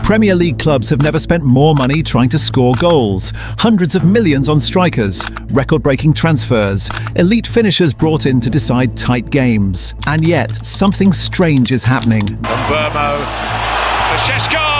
Premier League clubs have never spent more money trying to score goals. Hundreds of millions on strikers, record-breaking transfers, elite finishers brought in to decide tight games. And yet, something strange is happening. Burmo for Šeško!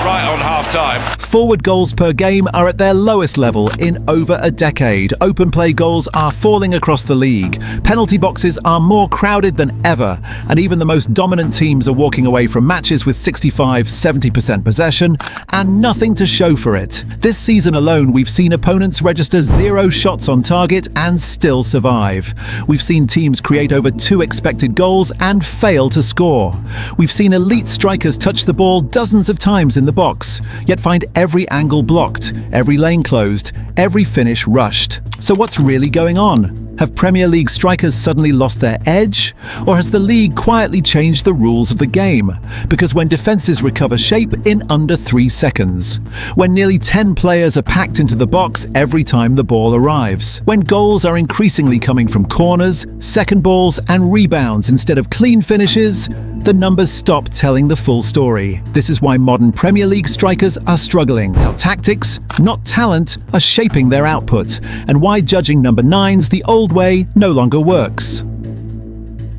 Right on half-time. Forward goals per game are at their lowest level in over a decade. Open play goals are falling across the league. Penalty boxes are more crowded than ever, and even the most dominant teams are walking away from matches with 65-70% possession and nothing to show for it. This season alone, we've seen opponents register 0 shots on target and still survive. We've seen teams create over 2 expected goals and fail to score. We've seen elite strikers touch the ball dozens of times in the box, yet find every angle blocked, every lane closed, every finish rushed. So what's really going on? Have Premier League strikers suddenly lost their edge? Or has the league quietly changed the rules of the game? Because when defences recover shape in under 3 seconds, when nearly 10 players are packed into the box every time the ball arrives, when goals are increasingly coming from corners, second balls and rebounds instead of clean finishes, the numbers stop telling the full story. This is why modern Premier League strikers are struggling, how tactics, not talent, are shaping their output, and why judging number 9s the old way no longer works.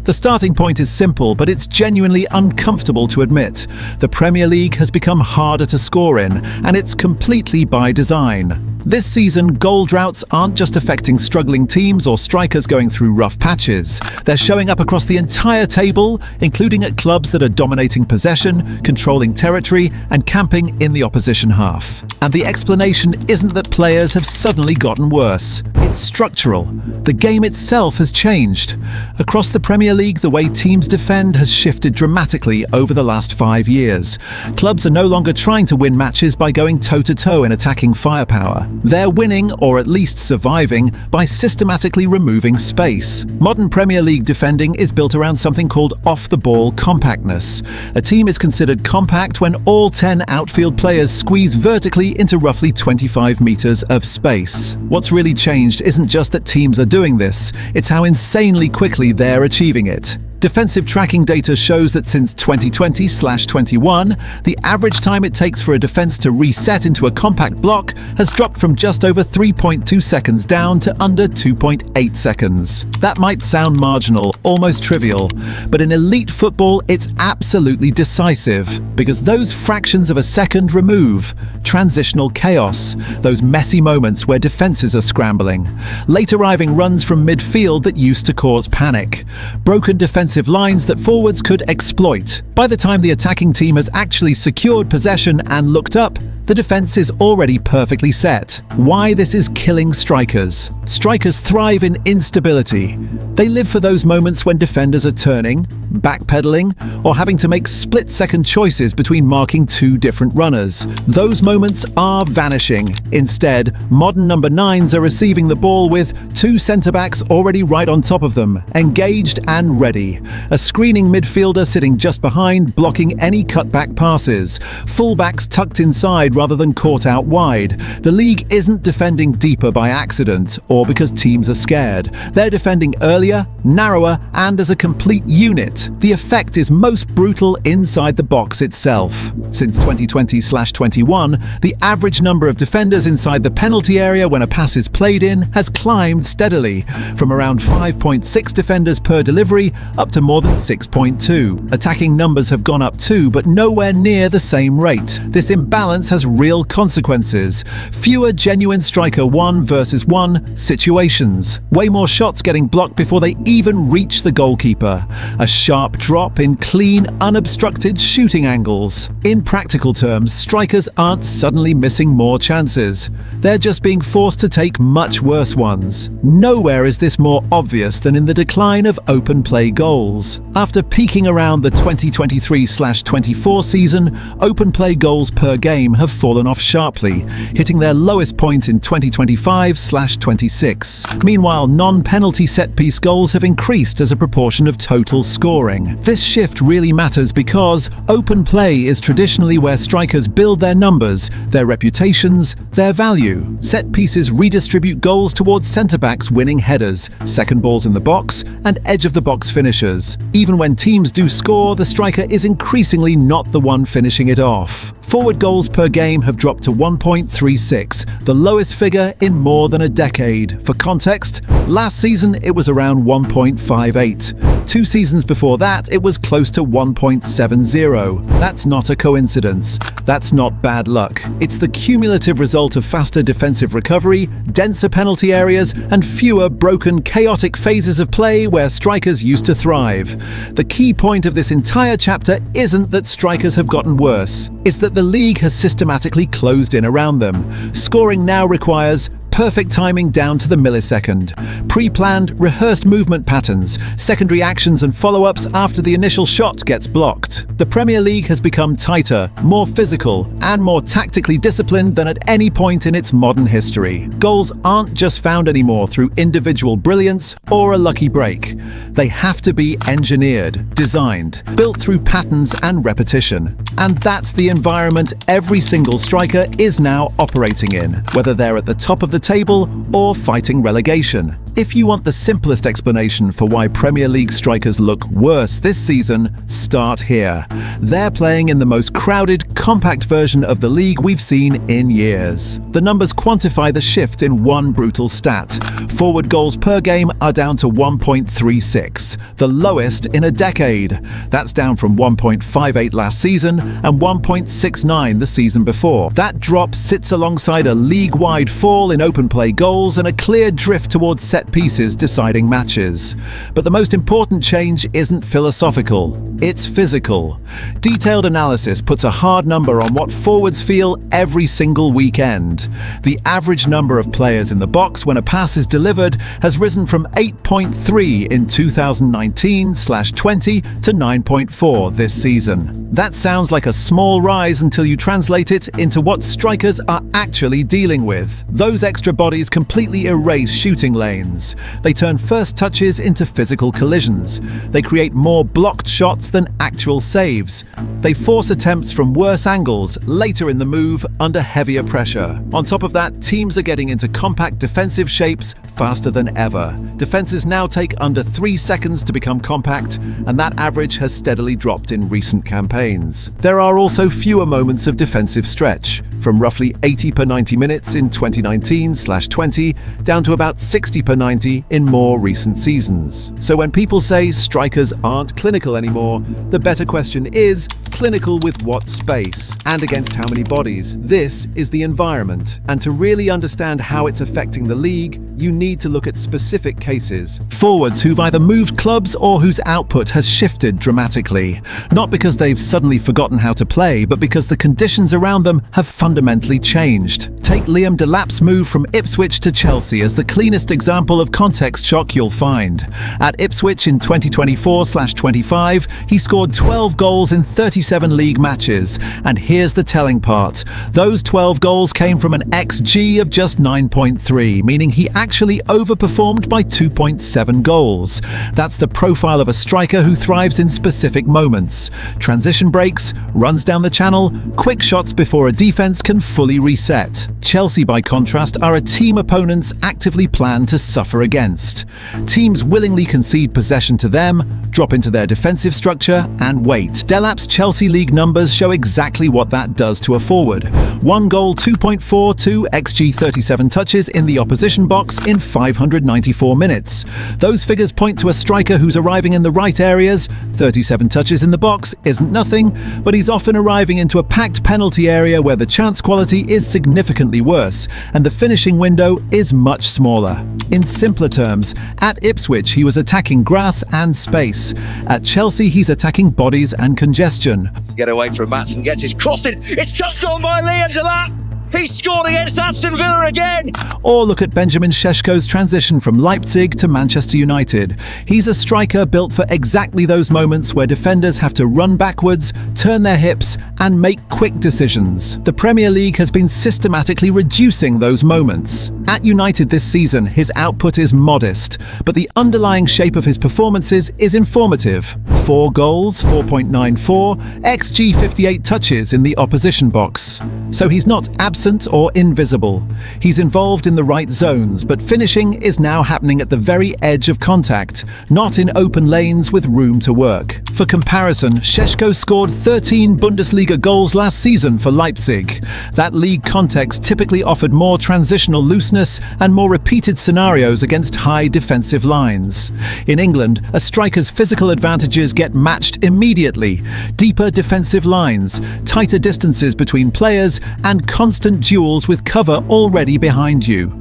The starting point is simple, but it's genuinely uncomfortable to admit. The Premier League has become harder to score in, and it's completely by design. This season, goal droughts aren't just affecting struggling teams or strikers going through rough patches. They're showing up across the entire table, including at clubs that are dominating possession, controlling territory, and camping in the opposition half. And the explanation isn't that players have suddenly gotten worse. It's structural. The game itself has changed. Across the Premier League, the way teams defend has shifted dramatically over the last 5 years. Clubs are no longer trying to win matches by going toe-to-toe in attacking firepower. They're winning, or at least surviving, by systematically removing space. Modern Premier League defending is built around something called off-the-ball compactness. A team is considered compact when all 10 outfield players squeeze vertically into roughly 25 meters of space. What's really changed isn't just that teams are doing this, it's how insanely quickly they're achieving it. Defensive tracking data shows that since 2020/21, the average time it takes for a defense to reset into a compact block has dropped from just over 3.2 seconds down to under 2.8 seconds. That might sound marginal, almost trivial, but in elite football, it's absolutely decisive, because those fractions of a second remove transitional chaos, those messy moments where defenses are scrambling, late-arriving runs from midfield that used to cause panic, broken defensive lines that forwards could exploit. By the time the attacking team has actually secured possession and looked up, the defense is already perfectly set. Why this is killing strikers. Strikers thrive in instability. They live for those moments when defenders are turning, backpedaling, or having to make split-second choices between marking 2 different runners. Those moments are vanishing. Instead, modern number 9s are receiving the ball with 2 centre-backs already right on top of them, engaged and ready. A screening midfielder sitting just behind, blocking any cutback passes. Fullbacks tucked inside rather than caught out wide. The league isn't defending deeper by accident or because teams are scared. They're defending earlier, narrower, and as a complete unit. The effect is most brutal inside the box itself. Since 2020/21, the average number of defenders inside the penalty area when a pass is played in has climbed steadily, from around 5.6 defenders per delivery up to more than 6.2. Attacking numbers have gone up too, but nowhere near the same rate. This imbalance has real consequences. Fewer genuine striker 1 versus 1 situations. Way more shots getting blocked before they even reach the goalkeeper. A sharp drop in clean, unobstructed shooting angles. In practical terms, strikers aren't suddenly missing more chances. They're just being forced to take much worse ones. Nowhere is this more obvious than in the decline of open play goals. After peaking around the 2023/24 season, open play goals per game have fallen off sharply, hitting their lowest point in 2025/26. Meanwhile, non-penalty set-piece goals have increased as a proportion of total scoring. This shift really matters because open play is traditionally where strikers build their numbers, their reputations, their value. Set pieces redistribute goals towards centre-backs winning headers, second balls in the box, and edge-of-the-box finishes. pressures. Even when teams do score, the striker is increasingly not the one finishing it off. Forward goals per game have dropped to 1.36, the lowest figure in more than a decade. For context, last season it was around 1.58. 2 seasons before that, it was close to 1.70. That's not a coincidence. That's not bad luck. It's the cumulative result of faster defensive recovery, denser penalty areas, and fewer broken, chaotic phases of play where strikers used to thrive. The key point of this entire chapter isn't that strikers have gotten worse. It's that the league has systematically closed in around them. Scoring now requires perfect timing down to the millisecond, pre-planned, rehearsed movement patterns, secondary actions and follow-ups after the initial shot gets blocked. The Premier League has become tighter, more physical, and more tactically disciplined than at any point in its modern history. Goals aren't just found anymore through individual brilliance or a lucky break. They have to be engineered, designed, built through patterns and repetition. And that's the environment every single striker is now operating in, whether they're at the top of the table or fighting relegation. If you want the simplest explanation for why Premier League strikers look worse this season, start here. They're playing in the most crowded, compact version of the league we've seen in years. The numbers quantify the shift in one brutal stat. Forward goals per game are down to 1.36, the lowest in a decade. That's down from 1.58 last season and 1.69 the season before. That drop sits alongside a league-wide fall in open play goals and a clear drift towards set pieces deciding matches. But the most important change isn't philosophical, it's physical. Detailed analysis puts a hard number on what forwards feel every single weekend. The average number of players in the box when a pass is delivered has risen from 8.3 in 2019/20 to 9.4 this season. That sounds like a small rise until you translate it into what strikers are actually dealing with. Those extra bodies completely erase shooting lanes. They turn first touches into physical collisions. They create more blocked shots than actual saves. They force attempts from worse angles later in the move under heavier pressure. On top of that, teams are getting into compact defensive shapes faster than ever. Defenses now take under 3 seconds to become compact, and that average has steadily dropped in recent campaigns. There are also fewer moments of defensive stretch, from roughly 80 per 90 minutes in 2019/20 down to about 60 per 90 in more recent seasons. So when people say strikers aren't clinical anymore, the better question is, clinical with what space and against how many bodies? This is the environment, and to really understand how it's affecting the league, you need to look at specific cases. Forwards who've either moved clubs or whose output has shifted dramatically. Not because they've suddenly forgotten how to play, but because the conditions around them have fundamentally changed. Take Liam Delap's move from Ipswich to Chelsea as the cleanest example of context shock you'll find. At Ipswich in 2024/25, he scored 12 goals in 37 league matches. And here's the telling part. Those 12 goals came from an XG of just 9.3, meaning he actually overperformed by 2.7 goals. That's the profile of a striker who thrives in specific moments. Transition breaks, runs down the channel, quick shots before a defense can fully reset. Chelsea, by contrast, are a team opponents actively plan to suffer against. Teams willingly concede possession to them, drop into their defensive structure, and wait. Delap's Chelsea League numbers show exactly what that does to a forward. 1 goal, 2.42 XG 37 touches in the opposition box in 594 minutes. Those figures point to a striker who's arriving in the right areas. 37 touches in the box isn't nothing, but he's often arriving into a packed penalty area where the chance quality is significantly worse, and the finishing window is much smaller. In simpler terms, at Ipswich he was attacking grass and space. At Chelsea he's attacking bodies and congestion. Get away from Matson, gets his cross in. It's just on by Liam Delap. He scored against Aston Villa again. Or look at Benjamin Šeško's transition from Leipzig to Manchester United. He's a striker built for exactly those moments where defenders have to run backwards, turn their hips, and make quick decisions. The Premier League has been systematically reducing those moments. At United this season, his output is modest, but the underlying shape of his performances is informative. 4 goals, 4.94, XG 58 touches in the opposition box. So he's not absent or invisible. He's involved in the right zones, but finishing is now happening at the very edge of contact, not in open lanes with room to work. For comparison, Šeško scored 13 Bundesliga goals last season for Leipzig. That league context typically offered more transitional looseness and more repeated scenarios against high defensive lines. In England, a striker's physical advantages get matched immediately. Deeper defensive lines, tighter distances between players, and constant duels with cover already behind you.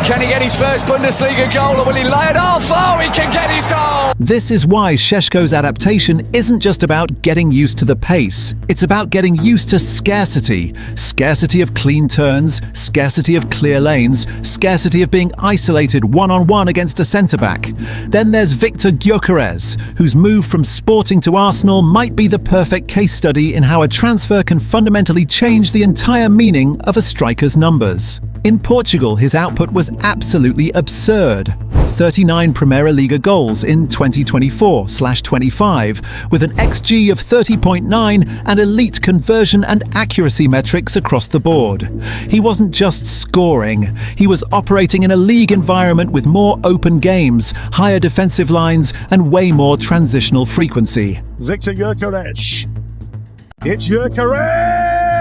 Can he get his first Bundesliga goal, or will he lay it off? Oh, he can get his goal! This is why Šeško's adaptation isn't just about getting used to the pace. It's about getting used to scarcity. Scarcity of clean turns, scarcity of clear lanes, scarcity of being isolated one-on-one against a centre-back. Then there's Viktor Gyökeres, whose move from Sporting to Arsenal might be the perfect case study in how a transfer can fundamentally change the entire meaning of a striker's numbers. In Portugal, his output was absolutely absurd. 39 Primeira Liga goals in 2024/25, with an XG of 30.9 and elite conversion and accuracy metrics across the board. He wasn't just scoring, he was operating in a league environment with more open games, higher defensive lines, and way more transitional frequency. Viktor Gyökeres. It's Gyökeres!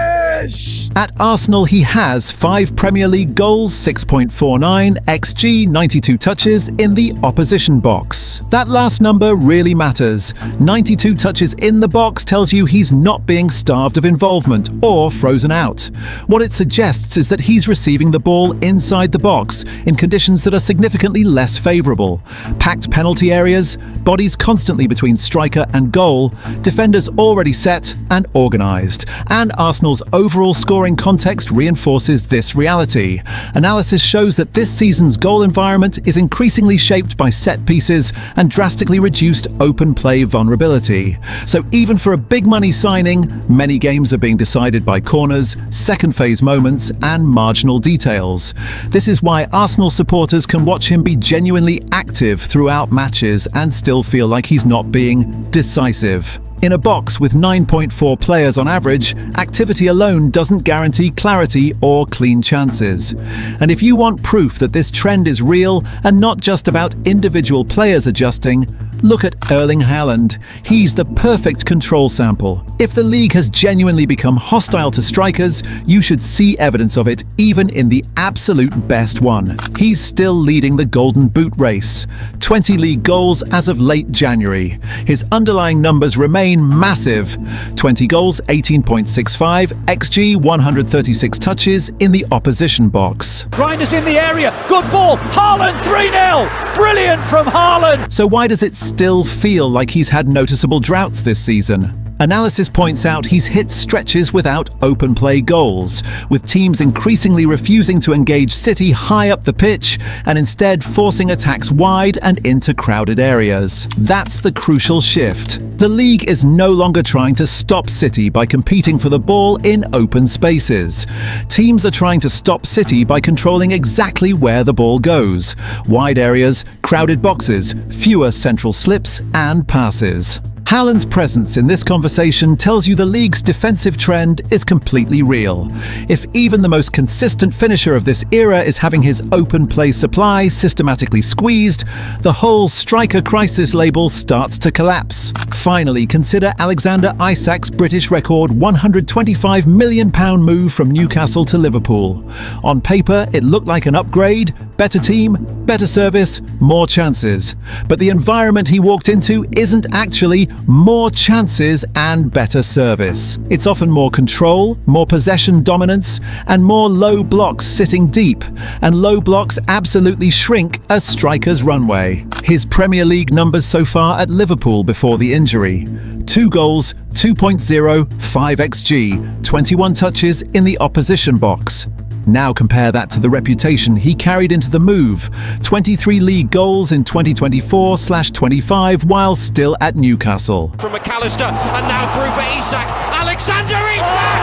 At Arsenal, he has 5 Premier League goals, 6.49, XG, 92 touches in the opposition box. That last number really matters. 92 touches in the box tells you he's not being starved of involvement or frozen out. What it suggests is that he's receiving the ball inside the box in conditions that are significantly less favourable. Packed penalty areas, bodies constantly between striker and goal, defenders already set and organised, and Arsenal's overall scoring context reinforces this reality. Analysis shows that this season's goal environment is increasingly shaped by set pieces and drastically reduced open play vulnerability. So even for a big money signing, many games are being decided by corners, second phase moments, and marginal details. This is why Arsenal supporters can watch him be genuinely active throughout matches and still feel like he's not being decisive. In a box with 9.4 players on average, activity alone doesn't guarantee clarity or clean chances. And if you want proof that this trend is real and not just about individual players adjusting, look at Erling Haaland. He's the perfect control sample. If the league has genuinely become hostile to strikers, you should see evidence of it even in the absolute best one. He's still leading the Golden Boot race. 20 league goals as of late January. His underlying numbers remain massive. 20 goals, 18.65, XG, 136 touches in the opposition box. Reinders in the area, good ball, Haaland 3-0, brilliant from Haaland. So why does it still feel like he's had noticeable droughts this season? Analysis points out he's hit stretches without open play goals, with teams increasingly refusing to engage City high up the pitch and instead forcing attacks wide and into crowded areas. That's the crucial shift. The league is no longer trying to stop City by competing for the ball in open spaces. Teams are trying to stop City by controlling exactly where the ball goes. Wide areas, crowded boxes, fewer central slips and passes. Haaland's presence in this conversation tells you the league's defensive trend is completely real. If even the most consistent finisher of this era is having his open play supply systematically squeezed, the whole striker crisis label starts to collapse. Finally, consider Alexander Isak's British record £125 million move from Newcastle to Liverpool. On paper, it looked like an upgrade, better team, better service, more chances. But the environment he walked into isn't actually more chances and better service. It's often more control, more possession dominance, and more low blocks sitting deep. And low blocks absolutely shrink a striker's runway. His Premier League numbers so far at Liverpool before the injury: 2 goals, 2.0, 5 XG, 21 touches in the opposition box. Now compare that to the reputation he carried into the move: 23 league goals in 2024/25 while still at Newcastle. From McAllister, and now through for Isak. Alexander Isak!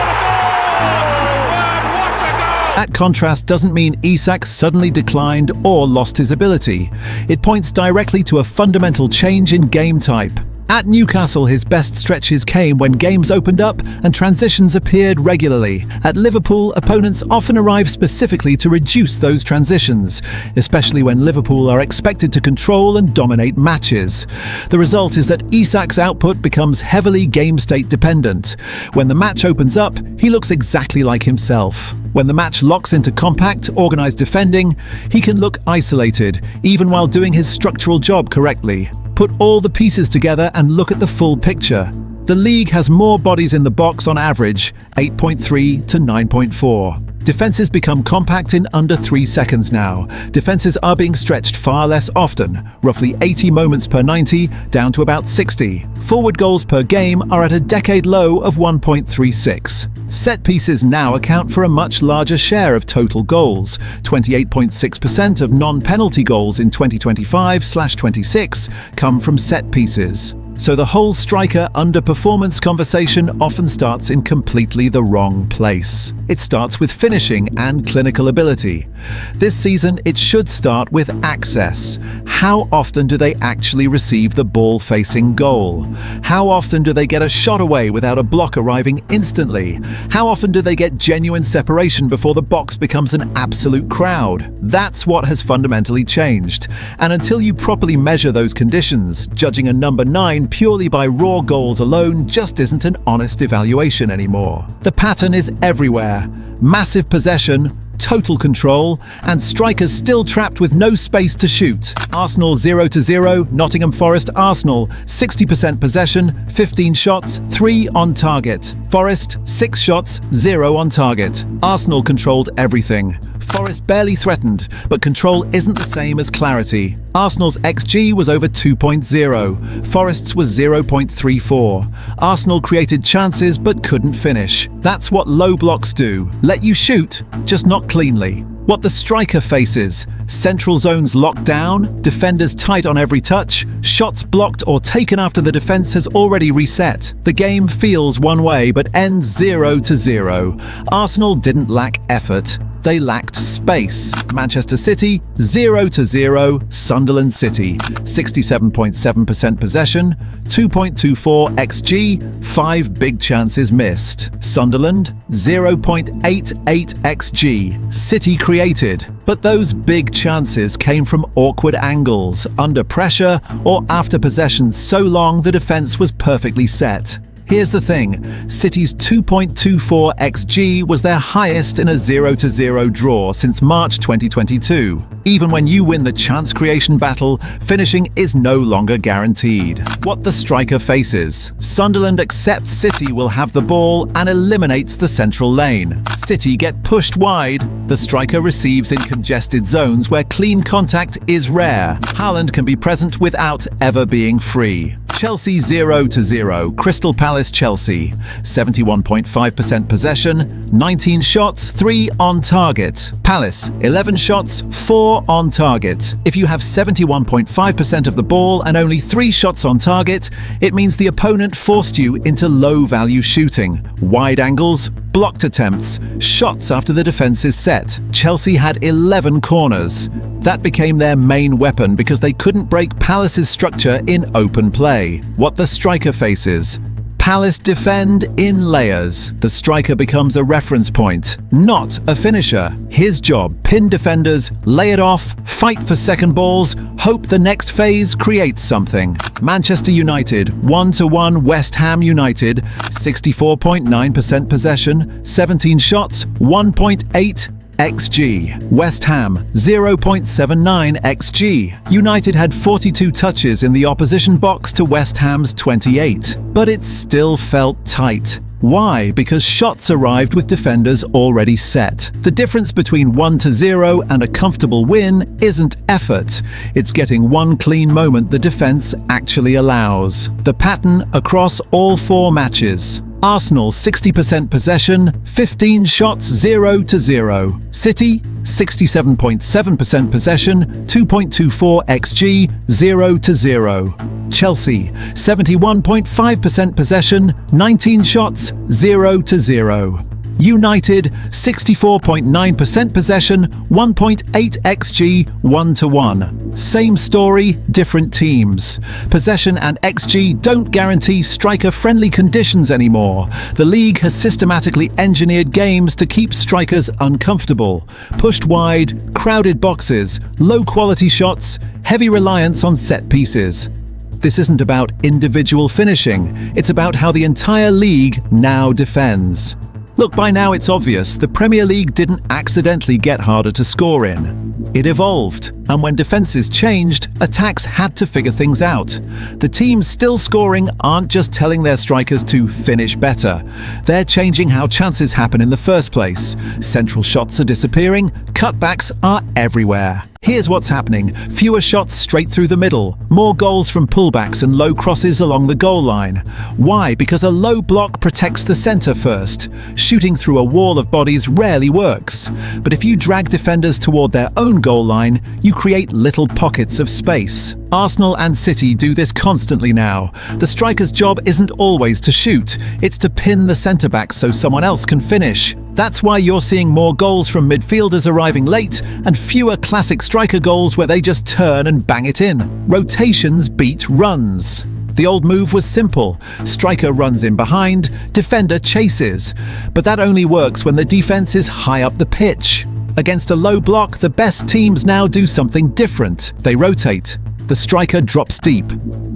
What a goal! That contrast doesn't mean Isak suddenly declined or lost his ability. It points directly to a fundamental change in game type. At Newcastle, his best stretches came when games opened up and transitions appeared regularly. At Liverpool, opponents often arrive specifically to reduce those transitions, especially when Liverpool are expected to control and dominate matches. The result is that Isak's output becomes heavily game state dependent. When the match opens up, he looks exactly like himself. When the match locks into compact, organised defending, he can look isolated, even while doing his structural job correctly. Put all the pieces together and look at the full picture. The league has more bodies in the box on average, 8.3 to 9.4. Defences become compact in under 3 seconds now. Defences are being stretched far less often, roughly 80 moments per 90, down to about 60. Forward goals per game are at a decade low of 1.36. Set pieces now account for a much larger share of total goals. 28.6% of non-penalty goals in 2025/26 come from set pieces. So the whole striker underperformance conversation often starts in completely the wrong place. It starts with finishing and clinical ability. This season, it should start with access. How often do they actually receive the ball facing goal? How often do they get a shot away without a block arriving instantly? How often do they get genuine separation before the box becomes an absolute crowd? That's what has fundamentally changed. And until you properly measure those conditions, judging a number 9 purely by raw goals alone just isn't an honest evaluation anymore. The pattern is everywhere. Massive possession, total control, and strikers still trapped with no space to shoot. Arsenal 0-0, Nottingham Forest Arsenal, 60% possession, 15 shots, 3 on target. Forest, 6 shots, 0 on target. Arsenal controlled everything. Forest barely threatened, but control isn't the same as clarity. Arsenal's XG was over 2.0, Forest's was 0.34. Arsenal created chances but couldn't finish. That's what low blocks do. Let you shoot, just not cleanly. What the striker faces: central zones locked down, defenders tight on every touch, shots blocked or taken after the defense has already reset. The game feels one way but ends 0-0. Arsenal didn't lack effort. They lacked space. Manchester City, 0-0, Sunderland City, 67.7% possession, 2.24 XG, 5 big chances missed. Sunderland, 0.88 XG, City created. But those big chances came from awkward angles, under pressure, or after possession so long the defense was perfectly set. Here's the thing, City's 2.24 XG was their highest in a 0-0 draw since March 2022. Even when you win the chance creation battle, finishing is no longer guaranteed. What the striker faces: Sunderland accepts City will have the ball and eliminates the central lane. City get pushed wide. The striker receives in congested zones where clean contact is rare. Haaland can be present without ever being free. Chelsea 0-0, Crystal Palace Chelsea, 71.5% possession, 19 shots, 3 on target. Palace, 11 shots, 4 on target. If you have 71.5% of the ball and only 3 shots on target, it means the opponent forced you into low-value shooting. Wide angles, blocked attempts, shots after the defense is set. Chelsea had 11 corners. That became their main weapon because they couldn't break Palace's structure in open play. What the striker faces: Palace defend in layers. The striker becomes a reference point, not a finisher. His job: pin defenders, lay it off, fight for second balls, hope the next phase creates something. Manchester United 1-1 West Ham United, 64.9% possession, 17 shots, 1.8 XG. West Ham, 0.79 XG. United had 42 touches in the opposition box to West Ham's 28. But it still felt tight. Why? Because shots arrived with defenders already set. The difference between 1-0 and a comfortable win isn't effort. It's getting one clean moment the defense actually allows. The pattern across all 4 matches. Arsenal 60% possession, 15 shots 0-0. City 67.7% possession, 2.24 XG 0-0. Chelsea 71.5% possession, 19 shots 0-0. United, 64.9% possession, 1.8 xG, 1-1. Same story, different teams. Possession and xG don't guarantee striker-friendly conditions anymore. The league has systematically engineered games to keep strikers uncomfortable. Pushed wide, crowded boxes, low-quality shots, heavy reliance on set pieces. This isn't about individual finishing, it's about how the entire league now defends. Look, by now it's obvious the Premier League didn't accidentally get harder to score in. It evolved, and when defences changed, attacks had to figure things out. The teams still scoring aren't just telling their strikers to finish better. They're changing how chances happen in the first place. Central shots are disappearing, cutbacks are everywhere. Here's what's happening. Fewer shots straight through the middle, more goals from pullbacks and low crosses along the goal line. Why? Because a low block protects the centre first. Shooting through a wall of bodies rarely works. But if you drag defenders toward their own goal line, you create little pockets of space. Arsenal and City do this constantly now. The striker's job isn't always to shoot, it's to pin the centre-back so someone else can finish. That's why you're seeing more goals from midfielders arriving late and fewer classic striker goals where they just turn and bang it in. Rotations beat runs. The old move was simple. Striker runs in behind, defender chases. But that only works when the defense is high up the pitch. Against a low block, the best teams now do something different. They rotate. The striker drops deep.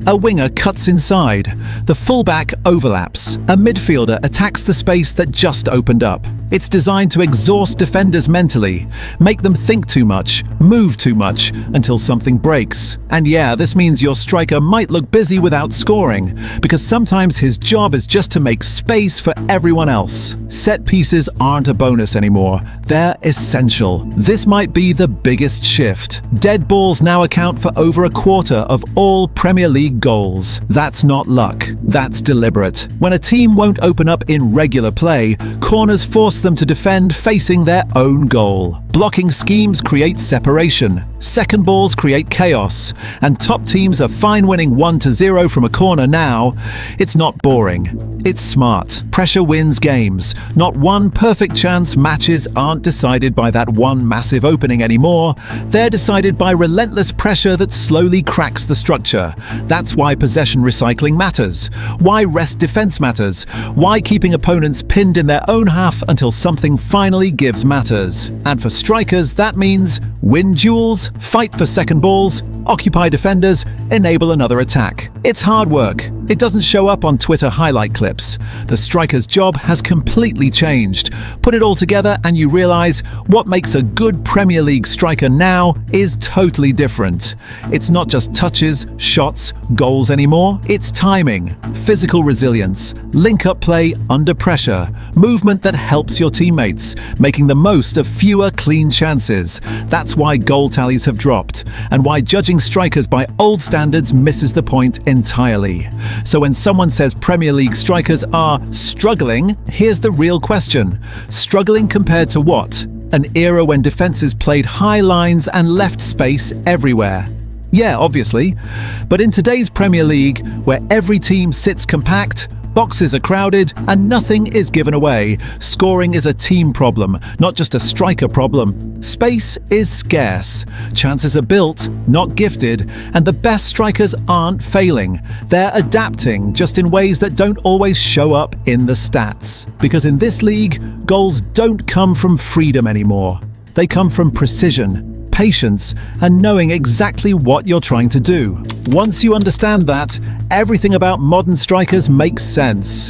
A winger cuts inside. The fullback overlaps. A midfielder attacks the space that just opened up. It's designed to exhaust defenders mentally, make them think too much, move too much, until something breaks. And yeah, this means your striker might look busy without scoring, because sometimes his job is just to make space for everyone else. Set pieces aren't a bonus anymore. They're essential. This might be the biggest shift. Dead balls now account for over a quarter of all Premier League goals. That's not luck. That's deliberate. When a team won't open up in regular play, corners force them to defend facing their own goal. Blocking schemes create separation. Second balls create chaos. And top teams are fine winning 1-0 from a corner now. It's not boring. It's smart. Pressure wins games. Not one perfect chance. Matches aren't decided by that one massive opening anymore. They're decided by relentless pressure that slowly cracks the structure. That's why possession recycling matters. Why rest defense matters. Why keeping opponents pinned in their own half until something finally gives matters. And for strikers, that means win duels, fight for second balls, occupy defenders, enable another attack. It's hard work. It doesn't show up on Twitter highlight clips. The striker's job has completely changed. Put it all together and you realize what makes a good Premier League striker now is totally different. It's not just touches, shots, goals anymore. It's timing, physical resilience, link-up play under pressure, movement that helps your teammates, making the most of fewer clean chances. That's why goal tallies have dropped, and why judging strikers by old standards misses the point entirely. So when someone says Premier League strikers are struggling, here's the real question. Struggling compared to what? An era when defenses played high lines and left space everywhere. Yeah, obviously. But in today's Premier League, where every team sits compact, boxes are crowded, and nothing is given away, scoring is a team problem, not just a striker problem. Space is scarce. Chances are built, not gifted, and the best strikers aren't failing. They're adapting, just in ways that don't always show up in the stats. Because in this league, goals don't come from freedom anymore. They come from precision, patience, and knowing exactly what you're trying to do. Once you understand that, everything about modern strikers makes sense.